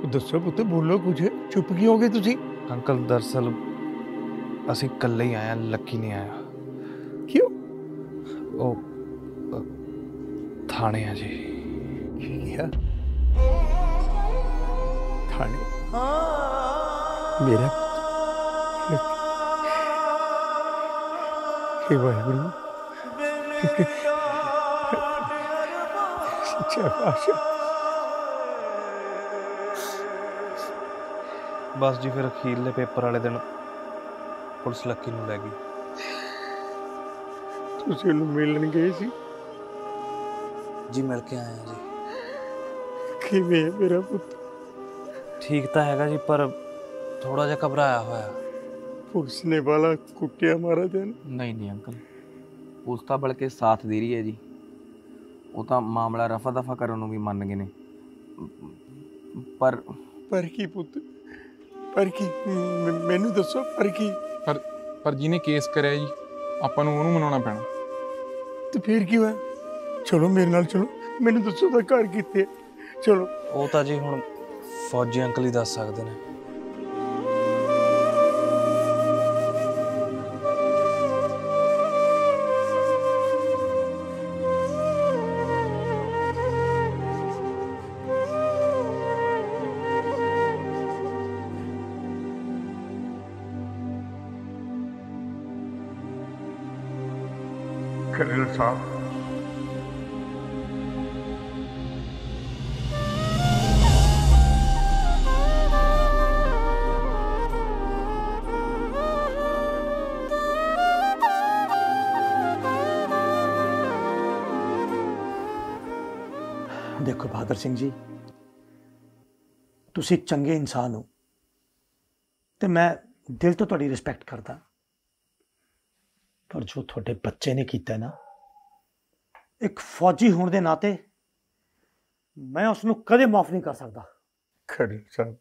ਦੱਸੋ ਪੁੱਤ, ਬੋਲੋ ਕੁਝ, ਚੁੱਪ ਕਿਉਂ ਹੋ ਗਏ ਤੁਸੀਂ? ਅੰਕਲ ਦਰਅਸਲ ਅਸੀਂ ਇਕੱਲੇ ਹੀ ਆਏ ਹਾਂ, ਲੱਕੀ ਨਹੀਂ ਆਇਆ। ਕਿਉਂ? ਉਹ ਥਾਣੇ ਆ ਜੀ। ਕੀ ਹੈ ਥਾਣੇ? ਮੇਰਾ हे वाहिगुरु, सच्चा पातशाह। बस जी फिर अखीरले पेपर वाले दिन पुलिस लक्की ਨੂੰ ਲੈ ਗਈ। ਤੁਸੀਂ ਉਹਨੂੰ ਮਿਲਣ ਗਏ ਸੀ? ਜੀ ਮਿਲ ਕੇ ਆਏ ਆ ਜੀ। ਕਿਵੇਂ ਹੈ ਮੇਰਾ ਪੁੱਤ? ਠੀਕ ਤਾਂ ਹੈਗਾ ਜੀ, ਪਰ ਥੋੜਾ ਜਿਹਾ ਘਬਰਾਇਆ ਹੋਇਆ। पुलिस ने वाला कुटिया मारा देन? नहीं अंकल, पुलिस तो बल्कि साथ दे रही है जी। वो तो मामला रफा दफा करने भी मान गए ने। पर की पुत, पर की मैनू दसो, पर की? पर जिन्हें केस कराया जी, आपां नूं ओनू मनाउणा पैना। तो फिर की होया? चलो मेरे नाल चलो, मैनू दसो दा घर कित्थे? चलो। वो तो जी हुण फौजी अंकल ही दस सकदे ने। कर्नल साहब, देखो बहादुर सिंह जी, तुसी एक चंगे इंसान हो ते मैं दिल तो तुहाडी रिस्पैक्ट करदा, पर जो थोड़े बच्चे ने किया ना, एक फौजी होने के नाते मैं उसनों कदे माफ नहीं कर सकता। कर्नल साहब,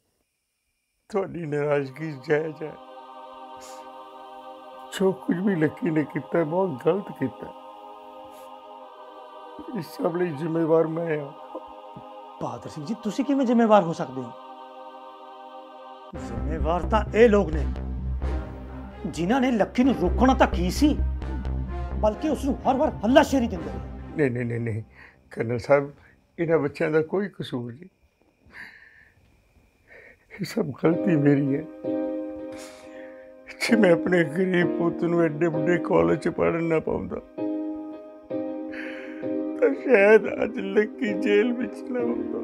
थोड़ी नाराजगी जायज है। जो कुछ भी लक्की ने किया बहुत गलत किया। इस सब लिए जिम्मेवार मैं हाँ। बहादुर सिंह जी, तुसी किवें जिम्मेवार हो सकते हो? जिम्मेवार तो ये लोग ने जिन्हों ने लक्की नूं रोकना तो की सी, बल्कि उसनूं हर बार हल्लाशेरी दिंदे रहे। नहीं नहीं नहीं नहीं कर्नल साहब, इन्हां बच्चों का कोई कसूर नहीं। ये सब गलती मेरी है। जे मैं अपने गरीब पुत नूं एडे बड़े कॉलेज च पढ़न ना पाउंदा तो शायद अज लक्की जेल विच ना होंदा।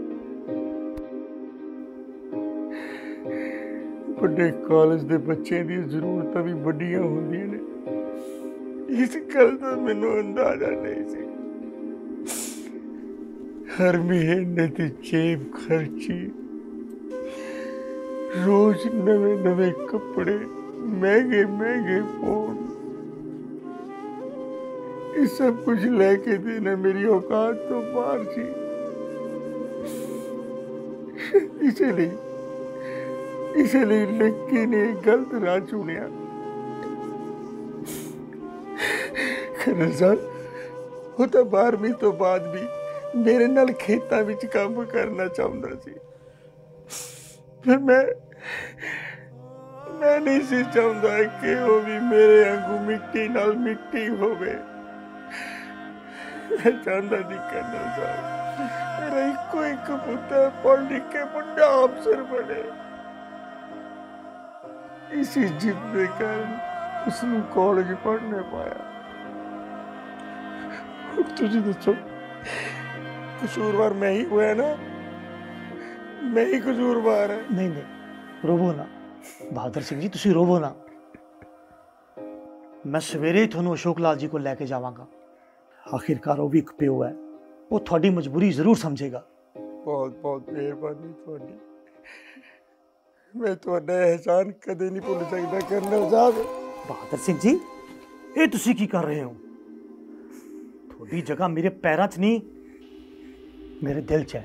बड़े कॉलेज के बच्चों की जरूरत भी बड़ियां होंदियां ने, इस गल का मैनूं अंदाजा नहीं सी। हर महीने की जेब खर्ची, रोज नवे नवे कपड़े, महंगे महंगे फोन, ये सब कुछ लेके देना मेरी औकात तो बाहर सी। इसलिए लक्की ने गलत राह चुनिया। कर्नल साहब, वो तो 12वीं तो बाद भी मेरे नाल खेतां विच काम करना चाहता सी, पर मैं नहीं सी चाहता कि वो भी मेरे वांगू मिट्टी नाल मिट्टी होवे। मैं चाहता सी कर्नल साहब, मेरा इको एक पुत्र पढ़ लिख के बड़ा अफसर बने। इसी जिद के कारण उसनूं कॉलेज पढ़ने पाया। तुझे दसो, कसूरवार मैं ही हुआ ना? मैं ही कसूरवार है? नहीं नहीं, रोवो ना बहादुर सिंह जी, तुसी रोवो ना। मैं सवेरे ही थोनों अशोक लाल जी को लैके जावांगा। आखिरकार वो भी एक प्यो है, वो थोड़ी मजबूरी जरूर समझेगा। बहुत बहुत मेहरबानी थोड़ी। मैं तुहाडा एहसान कदे नहीं भुल सकता कर्नल साहब। बहादुर सिंह जी, ये तुसी की कर रहे हो? थोड़ी जगह मेरे पैरों च नहीं, मेरे दिल च है।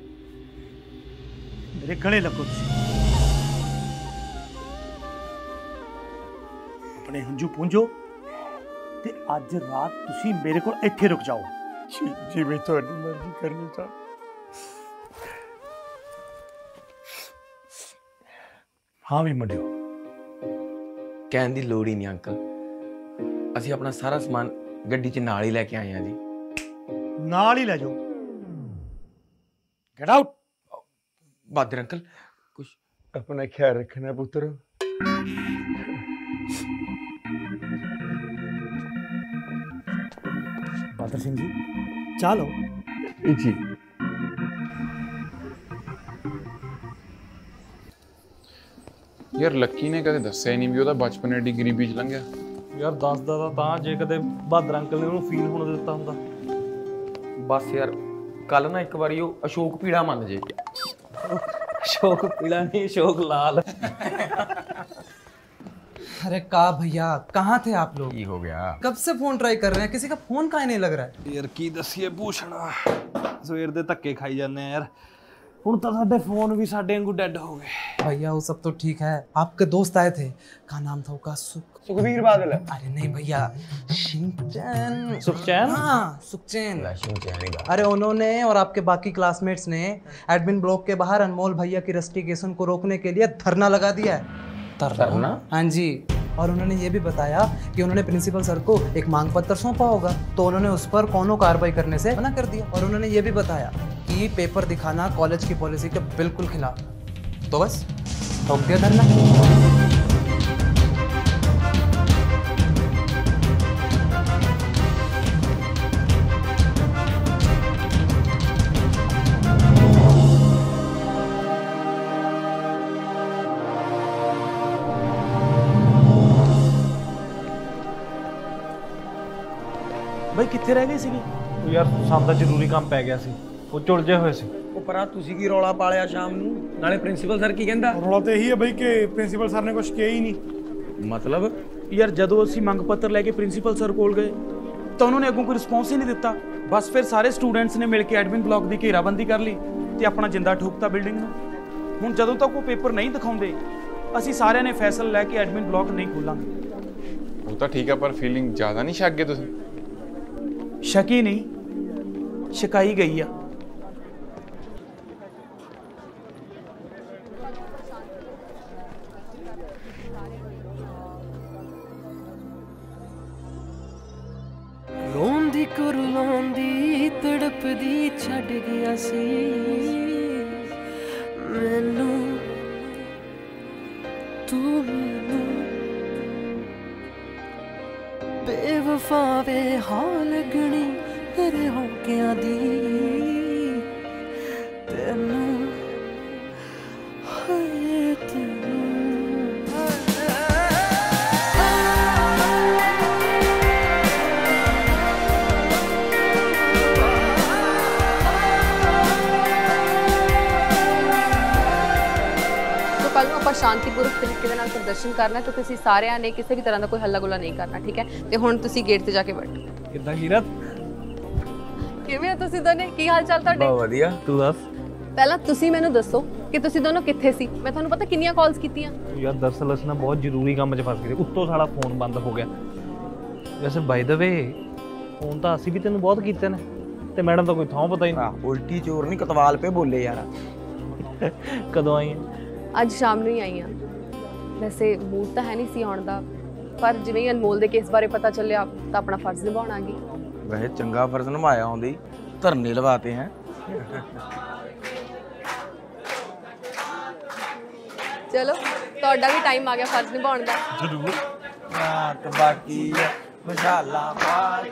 मेरे गले लगो तुसी। अपने हंझू पूंजो ते अज रात तुसी मेरे को इत्थे रुक जाओ। जी मैं तुहाडी मर्जी कर्नल साहब। ਹਾਂ ਵੀ ਮੁੰਡਿਓ, ਕਹਿਣ ਦੀ ਲੋੜ ਹੀ ਨਹੀਂ ਅੰਕਲ, ਅਸੀਂ ਆਪਣਾ ਸਾਰਾ ਸਮਾਨ ਗੱਡੀ 'ਚ ਨਾਲ ਹੀ ਲੈ ਕੇ ਆਏ ਹਾਂ ਜੀ। ਨਾਲ ਹੀ ਲੈ ਜਾਓ। Get out. ਬਾਦਰ ਅੰਕਲ ਕੁਛ अपना ख्याल रखना पुत्र। ਬਾਦਰ ਸਿੰਘ ਜੀ ਚਾਹ ਲਓ। जी ਯਾਰ ਲੱਕੀ ਨੇ ਕਦੇ ਦੱਸਿਆ ਹੀ ਨਹੀਂ ਵੀ ਉਹਦਾ ਬਚਪਨ ਐਡੀ ਗਰੀਬੀ 'ਚ ਲੰਘਿਆ। ਯਾਰ ਦੱਸਦਾ ਤਾਂ ਜੇ ਕਦੇ ਬਹਾਦਰ ਅੰਕਲ ਨੇ ਉਹਨੂੰ ਫੀਲ ਹੋਣ ਦਿੱਤਾ ਹੁੰਦਾ। ਬਸ ਯਾਰ ਕੱਲ ਨਾ ਇੱਕ ਵਾਰੀ ਉਹ ਅਸ਼ੋਕ ਪੀੜਾ ਮੰਨ ਜੇ। अशोक पीला नहीं, अशोक लाल। अरे का भैया कहाँ थे आप लोग? हो गया, कब से फोन ट्राई कर रहे हैं, किसी का फोन काहे नहीं लग रहा है? यार की दसीए भूषण सवेर दे धक्के खाई जाने यार, ਹੁਣ ਤਾਂ ਸਾਡੇ ਫੋਨ ਵੀ ਸਾਡੇ ਵਾਂਗੂ ਡੈਡ ਹੋ ਗਏ। भैया वो सब तो ठीक है, आपके दोस्त आए थे, क्या नाम था उसका? सुखबीर बादल। अरे नहीं भैया, शिनचैन। सुखचैन? हाँ सुखचैन। अरे उन्होंने और आपके बाकी क्लासमेट्स ने एडमिन ब्लॉक के बाहर अनमोल भैया की रस्टिकेशन को रोकने के लिए धरना लगा दिया है। धरना? हाँ जी, और उन्होंने ये भी बताया कि उन्होंने प्रिंसिपल सर को एक मांग पत्र सौंपा होगा, तो उन्होंने उस पर कोनो कार्रवाई करने से मना कर दिया। और उन्होंने ये भी बताया कि पेपर दिखाना कॉलेज की पॉलिसी के बिल्कुल खिलाफ। तो बस रोक दिया धरना। ਬਈ ਕਿੱਥੇ ਰਹਿ ਗਏ ਸੀਗੇ? ਯਾਰ ਸਾਨੂੰ ਤਾਂ ਜ਼ਰੂਰੀ ਕੰਮ ਪੈ ਗਿਆ ਸੀ, ਉਹ ਝੁਲਝੇ ਹੋਏ ਸੀ। ਉਹ ਪਰਾਂ ਤੁਸੀਂ ਕੀ ਰੌਲਾ ਪਾਲਿਆ ਸ਼ਾਮ ਨੂੰ? ਨਾਲੇ ਪ੍ਰਿੰਸੀਪਲ ਸਰ ਕੀ ਕਹਿੰਦਾ? ਰੌਲਾ ਤਾਂ ਇਹੀ ਹੈ ਬਈ ਕਿ ਪ੍ਰਿੰਸੀਪਲ ਸਰ ਨੇ ਕੁਝ ਕਿਹਾ ਹੀ ਨਹੀਂ। ਮਤਲਬ ਯਾਰ ਜਦੋਂ ਅਸੀਂ ਮੰਗ ਪੱਤਰ ਲੈ ਕੇ ਪ੍ਰਿੰਸੀਪਲ ਸਰ ਕੋਲ ਗਏ ਤਾਂ ਉਹਨਾਂ ਨੇ ਅੱਗੋਂ ਕੋਈ ਰਿਸਪੌਂਸ ਹੀ ਨਹੀਂ ਦਿੱਤਾ। ਬਸ ਫਿਰ ਸਾਰੇ ਸਟੂਡੈਂਟਸ ਨੇ ਮਿਲ ਕੇ ਐਡਮਿਨ ਬਲਾਕ ਦੀ ਘੇਰਾਬੰਦੀ ਕਰ ਲਈ ਤੇ ਆਪਣਾ ਜਿੰਦਾ ਠੋਕਤਾ ਬਿਲਡਿੰਗ ਨੂੰ। ਹੁਣ ਜਦੋਂ ਤੱਕ ਉਹ ਪੇਪਰ ਨਹੀਂ ਦਿਖਾਉਂਦੇ ਅਸੀਂ ਸਾਰਿਆਂ ਨੇ ਫੈਸਲਾ ਲੈ ਕੇ ਐਡਮਿਨ ਬਲਾਕ ਨਹੀਂ ਖੋਲਾਂਗੇ। ਉਹ ਤਾਂ ਠੀਕ ਆ, ਪਰ ਫੀਲਿੰਗ ਜ਼ਿਆਦਾ ਨਹੀਂ ਛੱਕ ਗਏ ਤੁਸੀਂ? ਸ਼ੱਕੀ ਨਹੀਂ, ਸ਼ਿਕਾਈ ਗਈ ਆ। ਰੋਂਦੀ ਕੁਰਲਾਉਂਦੀ ਤੜਪਦੀ ਛੱਡ ਗਿਆ ਸੀ ਮੈਨੂੰ ਤੂੰ, ਮੈਨੂੰ ਬੇਵਫਾ ਵੇ ਹਾਲ ਲੱਗਣੀ ਤੇਰੇ ਹੋਕਿਆਂ ਦੀ ਤੈਨੂੰ ਹਾਏ ਤੈਨੂੰ। ਕੱਲ ਨੂੰ ਆਪਾਂ ਸ਼ਾਂਤੀਪੂਰਵਕ ਤਰੀਕੇ ਦੇ ਨਾਲ ਪ੍ਰਦਰਸ਼ਨ ਕਰਨਾ ਤੇ ਤੁਸੀਂ ਸਾਰਿਆਂ ਨੇ ਕਿਸੇ ਵੀ ਤਰ੍ਹਾਂ ਦਾ ਕੋਈ ਹੱਲਾ ਗੁੱਲਾ ਨਹੀਂ ਕਰਨਾ, ਠੀਕ ਹੈ? ਤੇ ਹੁਣ ਤੁਸੀਂ ਗੇਟ ਤੇ ਜਾ ਕੇ ਬੈਠੋ। ਕਿੱਦਾਂ ਹੀਰਤ? ਕਿਵੇਂ ਹੋ ਤੁਸੀਂ ਦੋਨੇ? ਕੀ ਹਾਲ ਚਾਲ ਤੁਹਾਡੇ? ਬਹੁਤ ਵਧੀਆ, ਤੂੰ ਦੱਸ। ਪਹਿਲਾਂ ਤੁਸੀਂ ਮੈਨੂੰ ਦੱਸੋ ਕਿ ਤੁਸੀਂ ਦੋਨੋਂ ਕਿੱਥੇ ਸੀ? ਮੈਂ ਤੁਹਾਨੂੰ ਪਤਾ ਕਿੰਨੀਆਂ ਕਾਲਸ ਕੀਤੀਆਂ। ਯਾਰ ਦਰਅਸਲ ਅਸੀਂ ਨਾ ਬਹੁਤ ਜ਼ਰੂਰੀ ਕੰਮ 'ਚ ਫਸ ਗਏ, ਉੱਤੋਂ ਸਾਡਾ ਫੋਨ ਬੰਦ ਹੋ ਗਿਆ। ਵੈਸੇ ਬਾਈ ਦਾ ਵੇ ਫੋਨ ਤਾਂ ਅਸੀਂ ਵੀ ਤੈਨੂੰ ਬਹੁਤ ਕੀਤੇ ਨੇ ਤੇ ਮੈਡਮ ਦਾ ਕੋਈ ਥਾਂ ਪਤਾ ਹੀ ਨਹੀਂ। ਉਲਟੀ ਚੋਰ ਨਹੀਂ ਕਤਵਾਲ ਪੇ ਬੋਲੇ ਯਾਰ। ਕਦੋਂ ਆਈ? ਅੱਜ ਸ਼ਾਮ ਨੂੰ ਹੀ ਆਈ ਹਾਂ। ਵੈਸੇ ਮੂਡ ਤਾਂ ਹੈ ਨਹੀਂ ਸੀ ਆਉਣ ਦਾ, ਪਰ ਜਿਵੇਂ ਹੀ ਅਨਮੋਲ ਦੇ ਕੇਸ ਬਾਰੇ ਪਤਾ ਚੱਲਿਆ ਤਾਂ ਆਪਣਾ ਫਰਜ਼ ਨਿਭਾਉਣ ਆ ਗਈ। ਵੈਸੇ ਚੰਗਾ ਫਰਜ਼ ਨਿਭਾਇਆ ਹੁੰਦੀ, ਧਰਨੇ ਲਵਾਤੇ ਹੈ। ਚਲੋ ਤੁਹਾਡਾ ਵੀ ਟਾਈਮ ਆ ਗਿਆ ਫਰਜ਼ ਨਿਭਾਉਣ ਦਾ। ਜ਼ਰੂਰ। ਰਾਤ ਬਾਕੀ ਮਸ਼ਾਲਾ ਮਾਰ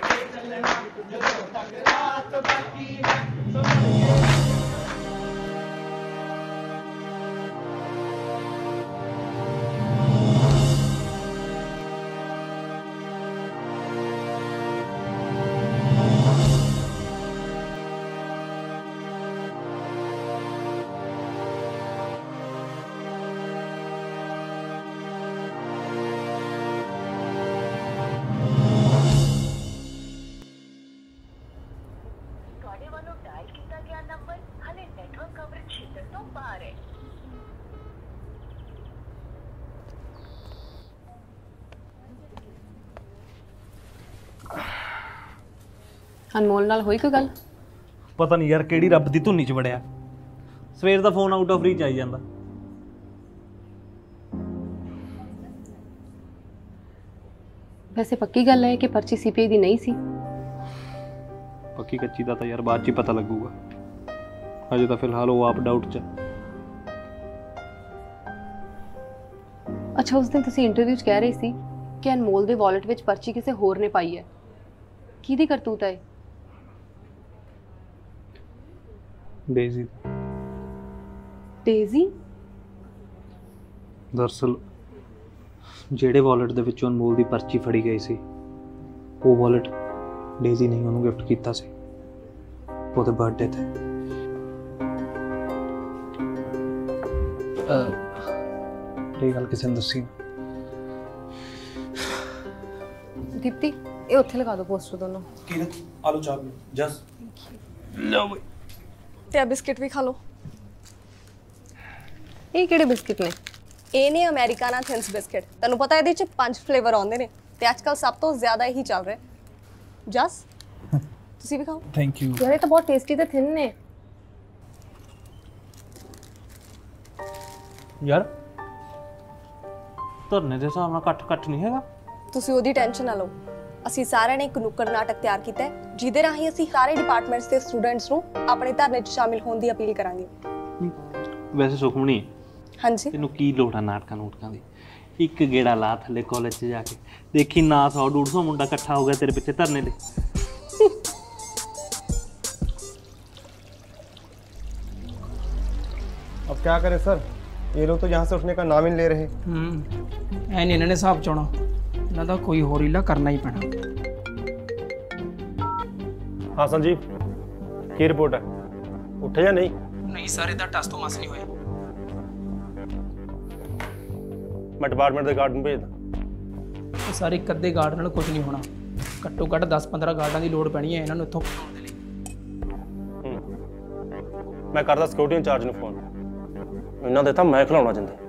ਅਨਮੋਲ ਨਾਲ ਹੋਈ ਕੋਈ ਗੱਲ? ਪਤਾ ਨਹੀਂ ਯਾਰ ਕਿਹੜੀ ਰੱਬ ਦੀ ਧੁੰਨੀ 'ਚ ਵੜਿਆ, ਸਵੇਰ ਦਾ ਫੋਨ ਆਊਟ ਆਫ ਰੀਚ ਆਈ ਜਾਂਦਾ। ਵੈਸੇ ਪੱਕੀ ਗੱਲ ਹੈ ਕਿ ਪਰਚੀ ਸੀਪੀਆਈ ਦੀ ਨਹੀਂ ਸੀ। ਪੱਕੀ ਕੱਚੀ ਦਾ ਤਾਂ ਯਾਰ ਬਾਅਦ 'ਚ ਹੀ ਪਤਾ ਲੱਗੂਗਾ, ਅਜੇ ਤਾਂ ਫਿਲਹਾਲ ਉਹ ਆਪ ਡਾਊਟ 'ਚ। ਅੱਛਾ, ਉਸ ਦਿਨ ਤੁਸੀਂ ਇੰਟਰਵਿਊ 'ਚ ਕਹਿ ਰਹੇ ਸੀ ਕਿ ਅਨਮੋਲ ਦੇ ਵਾਲਟ ਵਿੱਚ ਪਰਚੀ ਕਿਸੇ ਹੋਰ ਨੇ ਪਾਈ ਹੈ। ਕਿਹਦੀ ਕਰਤੂਤ ਹੈ? ਡੇਜ਼ੀ। ਡੇਜ਼ੀ? ਦਰਅਸਲ ਜਿਹੜੇ ਵਾਲਟ ਦੇ ਵਿੱਚੋਂ ਅਨਮੋਲ ਦੀ ਪਰਚੀ ਫੜੀ ਗਈ ਸੀ, ਉਹ ਵਾਲਟ ਡੇਜ਼ੀ ਨੇ ਉਹਨੂੰ ਗਿਫਟ ਕੀਤਾ ਸੀ ਉਹਦੇ ਬਰਥਡੇ ਤੇ। ਇਹ ਗੱਲ ਕਿਸੇ ਨੂੰ ਦੱਸੀ? ਦੀਪਤੀ, ਇਹ ਉੱਥੇ ਲਗਾ ਦਿਓ ਪੋਸਟਰ ਦੋਨੋਂ। ਕੀਰਤ, ਆਲੂ ਚਾਹ ਪੀਓ। ਜਸ ਲਓ ਬਈ, ਤੇ ਆ ਬਿਸਕਿਟ ਵੀ ਖਾ ਲਓ। ਇਹ ਕਿਹੜੇ ਬਿਸਕਿਟ ਨੇ? ਇਹ ਨੇ ਅਮਰੀਕਾਨਾ ਥਿਨਸ ਬਿਸਕਿਟ। ਤੈਨੂੰ ਪਤਾ ਇਹਦੇ ਚ 5 ਫਲੇਵਰ ਆਉਂਦੇ ਨੇ ਤੇ ਅੱਜਕੱਲ ਸਭ ਤੋਂ ਜ਼ਿਆਦਾ ਇਹੀ ਚੱਲ ਰਿਹਾ। ਜਸ ਤੁਸੀਂ ਵੀ ਖਾਓ। Thank you. ਯਾਰ ਇਹ ਤਾਂ ਬਹੁਤ ਟੇਸਟੀ ਤੇ ਥਿਨ ਨੇ। ਯਾਰ ਧਰਨੇ ਦੇ ਹਿਸਾਬ ਨਾਲ ਘੱਟ ਨਹੀਂ ਹੈਗਾ। ਤੁਸੀਂ ਉਹਦੀ ਟੈਨਸ਼ਨ ਨਾ ਲਓ। ਅਸੀਂ ਸਾਰਿਆਂ ਨੇ ਇੱਕ ਨੁੱਕੜ ਨਾਟਕ ਤਿਆਰ ਕੀਤਾ ਹੈ ਜਿਹਦੇ ਰਾਹੀਂ ਅਸੀਂ ਸਾਰੇ ਡਿਪਾਰਟਮੈਂਟਸ ਦੇ ਸਟੂਡੈਂਟਸ ਨੂੰ ਆਪਣੇ ਧਰਨੇ 'ਚ ਸ਼ਾਮਿਲ ਹੋਣ ਦੀ ਅਪੀਲ ਕਰਾਂਗੇ। ਵੈਸੇ ਸੁਖਮਣੀ, ਹਾਂਜੀ, ਤੈਨੂੰ ਕੀ ਲੋੜ ਆ ਨਾਟਕਾਂ ਦੀ? ਇੱਕ ਗੇੜਾ ਲਾ ਥੱਲੇ ਕਾਲਜ 'ਚ ਜਾ ਕੇ, ਦੇਖੀ ਨਾ 100-150 ਮੁੰਡਾ ਇਕੱਠਾ ਹੋ ਗਿਆ ਤੇਰੇ ਪਿੱਛੇ ਧਰਨੇ ਲਈ। अब क्या करें सर, ये लोग तो यहाँ से उठने का नाम ही नहीं ले रहे। ਐ ਨਹੀਂ ਇਹਨਾਂ ਨੇ ਹਿਸਾਬ ਚਾਉਣਾ, ਇਹਨਾਂ ਦਾ ਕੋਈ ਹੋਰ ਹੀਲਾ ਕਰਨਾ ਹੀ ਪੈਣਾ। हाँ संजीव, की रिपोर्ट है? उठे या नहीं? नहीं सर, ਇਹਦਾ ਟੈਸਟ ਤੋਂ ਮਸ ਨਹੀਂ ਹੋਇਆ। मैं डिपार्टमेंट के गार्ड ਨੂੰ ਭੇਜਦਾ। ਸਾਰੇ ਇੱਕ ਅੱਧੇ ਗਾਰਡ ਨਾਲ ਕੁਝ ਨਹੀਂ ਹੋਣਾ, ਘੱਟੋ ਘੱਟ 10-15 ਗਾਰਡਾਂ ਦੀ ਲੋੜ ਪੈਣੀ ਹੈ ਇਹਨਾਂ ਨੂੰ ਇੱਥੋਂ ਭਜਾਉਣ ਦੇ ਲਈ। ਮੈਂ ਕਰਦਾ ਸਿਕਿਉਰਿਟੀ ਇੰਚਾਰਜ ਨੂੰ ਫੋਨ, ਇਹਨਾਂ ਦੇ ਤਾਂ ਮੈਂ ਖਿਲਾਉਣਾ ਚਾਹੁੰਦਾ।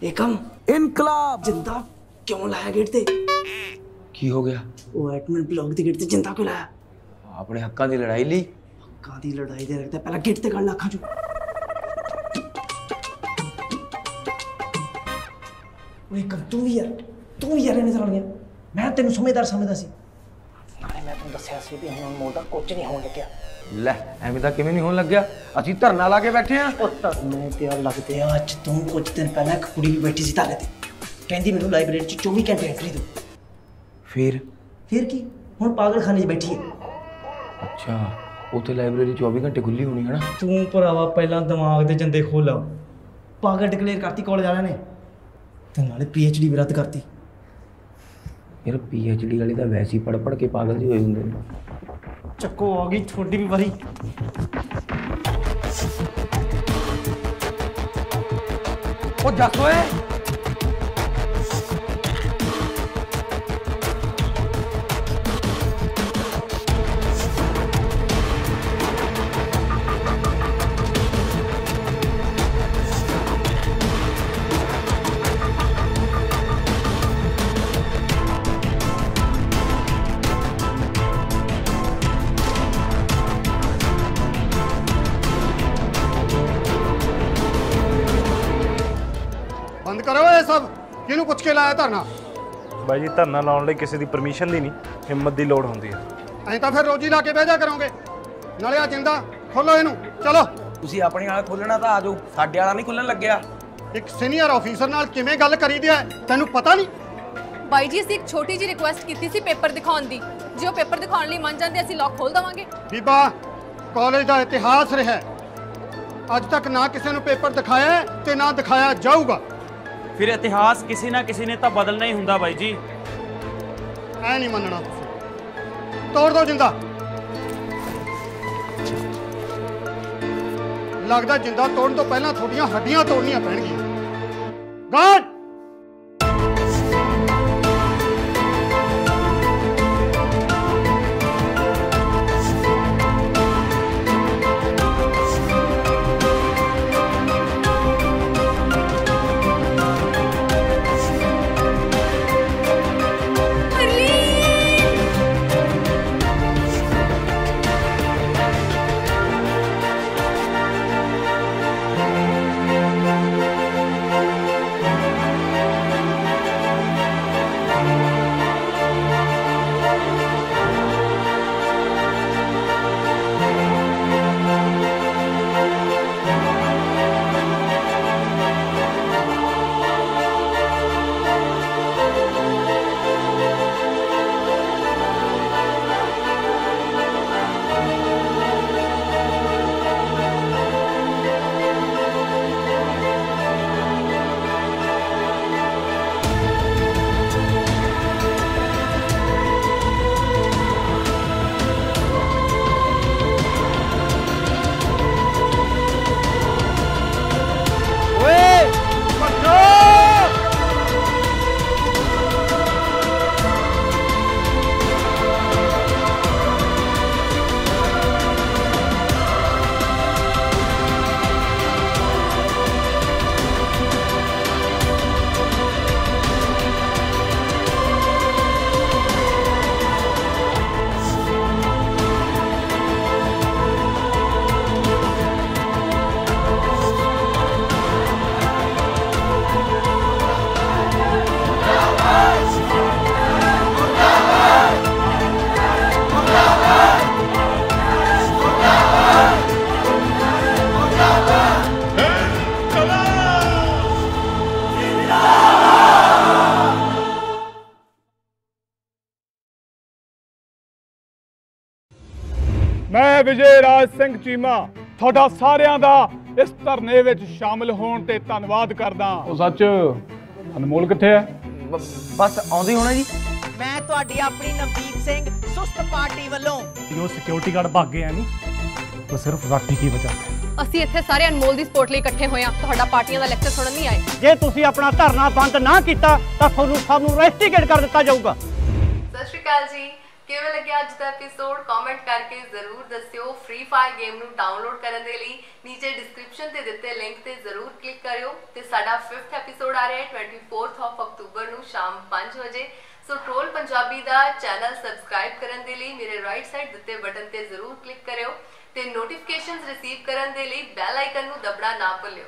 एकम, इनकलाब जिंदा क्यों लाया गेट ते? ਕੀ ਹੋ ਗਿਆ? ਉਹ ਐਡਮਿਨ ਬਲੌਗ ਦੇ गेट ਤੇ ਜਿੰਦਾ ਕਿਉਂ ਲਾਇਆ? ਆਪਣੇ ਹੱਕਾਂ ਦੀ ਲੜਾਈ ਲਈ। ਹੱਕਾਂ ਦੀ ਲੜਾਈ ਦੇ ਰੱਖਦਾ, ਪਹਿਲਾਂ गेट ਤੇ ਗੱਲ ਅੱਖਾਂ ਚੋਂ। ਓਏ ਕਰ ਤੂੰ ਵੀ ਯਾਰ ਇਹਨੇ ਚਲ ਗਿਆ। ਮੈਂ ਤੈਨੂੰ ਸਮਝਦਾ ਸੀ। ਨਾਲੇ ਮੈਂ ਤੈਨੂੰ ਦੱਸਿਆ ਸੀ ਵੀ ਹੁਣ ਮੋੜ ਦਾ ਕੁਝ ਨਹੀਂ ਹੋਣ ਲੱਗਿਆ। ਲੈ ਐਵੇਂ ਤਾਂ ਕਿਵੇਂ ਨਹੀਂ ਹੋਣ ਲੱਗਿਆ? ਅਸੀਂ ਧਰਨਾ ਲਾ ਕੇ ਬੈਠੇ ਆ। ਉਹ ਧਰਨੇ ਤੇ ਲੱਗਦੇ ਆ। ਅੱਜ ਤੋਂ ਕੁਝ ਦਿਨ ਪਹਿਲਾਂ ਇੱਕ ਕੁੜੀ ਵੀ ਬੈਠੀ ਸੀ ਧਰਨੇ ਤੇ, ਕਹਿੰਦੀ ਮੈਨੂੰ ਲਾਇਬ੍ਰੇਰੀ 'ਚ 24 ਘੰਟੇ ਐਂਟਰੀ ਦਿਓ। ਫਿਰ ਕੀ? ਹੁਣ ਪਾਗਲਖਾਨੇ 'ਚ ਬੈਠੀ ਹੈ। ਅੱਛਾ, ਉੱਥੇ ਲਾਇਬ੍ਰੇਰੀ 24 ਘੰਟੇ ਖੁੱਲੀ ਹੋਣੀ ਹੈ ਨਾ? ਤੂੰ ਭਰਾਵਾ ਪਹਿਲਾਂ ਦਿਮਾਗ ਦੇ ਜੰਦੇ ਖੋਲਾ। ਪਾਗਲ ਡਿਕਲੇਅਰ ਕਰਤੀ ਕਾਲਜ ਵਾਲਿਆਂ ਨੇ, ਤੇ ਨਾਲੇ PhD ਵੀ ਰੱਦ ਕਰਤੀ। ਯਾਰ PhD ਵਾਲੇ ਤਾਂ ਵੈਸੇ ਹੀ ਪੜ੍ਹ ਕੇ ਪਾਗਲ ਜਿਹੇ ਹੋਏ ਹੁੰਦੇ ਨੇ। ਚੱਕੋ ਆ ਗਈ ਤੁਹਾਡੀ ਵੀ ਵਾਰੀ। ਉਹ ਜੱਸ ਓਏ, ਬੰਦ ਕਰੋ ਇਹ ਸਭ। ਕਿਹਨੂੰ ਪੁੱਛ ਕੇ ਲਾਇਆ ਧਰਨਾ? ਬਾਈ ਜੀ, ਧਰਨਾ ਲਾਉਣ ਲਈ ਕਿਸੇ ਦੀ ਪਰਮਿਸ਼ਨ ਦੀ ਨਹੀਂ, ਹਿੰਮਤ ਦੀ ਲੋੜ ਹੁੰਦੀ ਹੈ। ਐਂ ਤਾਂ ਫਿਰ ਰੋਜੀ ਲਾ ਕੇ ਬਹਿ ਜਾ ਕਰੋਗੇ। ਨਾਲੇ ਆ ਜਿੰਦਾ ਖੋਲੋ ਇਹਨੂੰ, ਚਲੋ। ਤੁਸੀਂ ਆਪਣੇ ਵਾਲਾ ਖੋਲਣਾ ਤਾਂ ਆ ਜਾਓ, ਸਾਡੇ ਵਾਲਾ ਨਹੀਂ ਖੁੱਲਣ ਲੱਗਿਆ। ਇੱਕ ਸੀਨੀਅਰ ਆਫੀਸਰ ਨਾਲ ਕਿਵੇਂ ਗੱਲ ਕਰੀਦੀ ਹੈ ਤੈਨੂੰ ਪਤਾ ਨਹੀਂ? ਬਾਈ ਜੀ, ਅਸੀਂ ਇੱਕ ਛੋਟੀ ਜਿਹੀ ਰਿਕੁਐਸਟ ਕੀਤੀ ਸੀ ਪੇਪਰ ਦਿਖਾਉਣ ਦੀ। ਜੇ ਉਹ ਪੇਪਰ ਦਿਖਾਉਣ ਲਈ ਮੰਨ ਜਾਂਦੇ ਅਸੀਂ ਲੌਕ ਖੋਲ ਦੇਵਾਂਗੇ। ਬੀਬਾ, ਕਾਲਜ ਦਾ ਇਤਿਹਾਸ ਰਿਹਾ, ਅੱਜ ਤੱਕ ਨਾ ਕਿਸੇ ਨੂੰ ਪੇਪਰ ਦਿਖਾਇਆ ਤੇ ਨਾ ਦਿਖਾਇਆ ਜਾਊਗਾ। ਫਿਰ ਇਤਿਹਾਸ ਕਿਸੇ ਨਾ ਕਿਸੇ ਨੇ ਤਾਂ ਬਦਲਣਾ ਹੀ ਹੁੰਦਾ ਬਾਈ ਜੀ। ਐ ਨਹੀਂ ਮੰਨਣਾ ਤੁਸੀਂ। ਤੋੜ ਦਿਓ ਜਿੰਦਾ। ਲੱਗਦਾ ਜਿੰਦਾ ਤੋੜਨ ਤੋਂ ਪਹਿਲਾਂ ਤੁਹਾਡੀਆਂ ਹੱਡੀਆਂ ਤੋੜਨੀਆਂ ਪੈਣਗੀਆਂ। ਗਾਰਡ, ਮੈਂ ਵਿਜੇ ਰਾਜ ਸਿੰਘ ਚੀਮਾ ਤੁਹਾਡਾ ਸਾਰਿਆਂ ਦਾ ਇਸ ਧਰਨੇ ਵਿੱਚ ਸ਼ਾਮਲ ਹੋਣ ਤੇ ਧੰਨਵਾਦ ਕਰਦਾ। ਉਹ ਸੱਚ ਅਨਮੋਲ ਕਿੱਥੇ ਹੈ? ਬਸ ਆਉਂਦੇ ਹੋਣਾ ਜੀ। ਮੈਂ ਤੁਹਾਡੀ ਆਪਣੀ ਨਵਦੀਪ ਸਿੰਘ ਸੁਸਤ ਪਾਰਟੀ ਵੱਲੋਂ। ਜੋ ਸਿਕਿਉਰਿਟੀ ਗਾਰਡ ਭੱਗ ਗਏ ਨਹੀਂ ਉਹ ਸਿਰਫ ਰਾਤੀ ਕੀ ਵਜ੍ਹਾ ਤੇ। ਅਸੀਂ ਇੱਥੇ ਸਾਰੇ ਅਨਮੋਲ ਦੀ ਸਪੋਰਟ ਲਈ ਇਕੱਠੇ ਹੋਏ ਆ, ਤੁਹਾਡਾ ਪਾਰਟੀਆਂ ਦਾ ਲੈਕਚਰ ਸੁਣਨ ਨਹੀਂ ਆਏ। ਜੇ ਤੁਸੀਂ ਆਪਣਾ ਧਰਨਾ ਬੰਦ ਨਾ ਕੀਤਾ ਤਾਂ ਤੁਹਾਨੂੰ ਸਭ ਨੂੰ ਰੈਸਟੀਕੇਟ ਕਰ ਦਿੱਤਾ ਜਾਊਗਾ। ਸਤਿ ਸ਼੍ਰੀ ਅਕਾਲ ਜੀ, ਕਿਵੇਂ ਲੱਗਿਆ ਅੱਜ ਦਾ ਐਪੀਸੋਡ? ਕਮੈਂਟ ਕਰਕੇ ਜ਼ਰੂਰ ਦੱਸਿਓ। ਫ੍ਰੀ ਫਾਇਰ ਗੇਮ ਨੂੰ ਡਾਊਨਲੋਡ ਕਰਨ ਦੇ ਲਈ ਨੀਚੇ ਡਿਸਕ੍ਰਿਪਸ਼ਨ ਤੇ ਦਿੱਤੇ ਲਿੰਕ ਤੇ ਜ਼ਰੂਰ ਕਲਿੱਕ ਕਰਿਓ। ਤੇ ਸਾਡਾ 5th ਐਪੀਸੋਡ ਆ ਰਿਹਾ ਹੈ 24th of ਅਕਤੂਬਰ ਨੂੰ ਸ਼ਾਮ 5 ਵਜੇ। ਸੋ ਟ੍ਰੋਲ ਪੰਜਾਬੀ ਦਾ ਚੈਨਲ ਸਬਸਕ੍ਰਾਈਬ ਕਰਨ ਦੇ ਲਈ ਮੇਰੇ ਰਾਈਟ ਸਾਈਡ ਦਿੱਤੇ ਬਟਨ ਤੇ ਜ਼ਰੂਰ ਕਲਿੱਕ ਕਰਿਓ ਤੇ ਨੋਟੀਫਿਕੇਸ਼ਨਸ ਰਿਸੀਵ ਕਰਨ ਦੇ ਲਈ ਬੈਲ ਆਈਕਨ ਨੂੰ ਦਬਣਾ ਨਾ ਭੁੱਲਿਓ।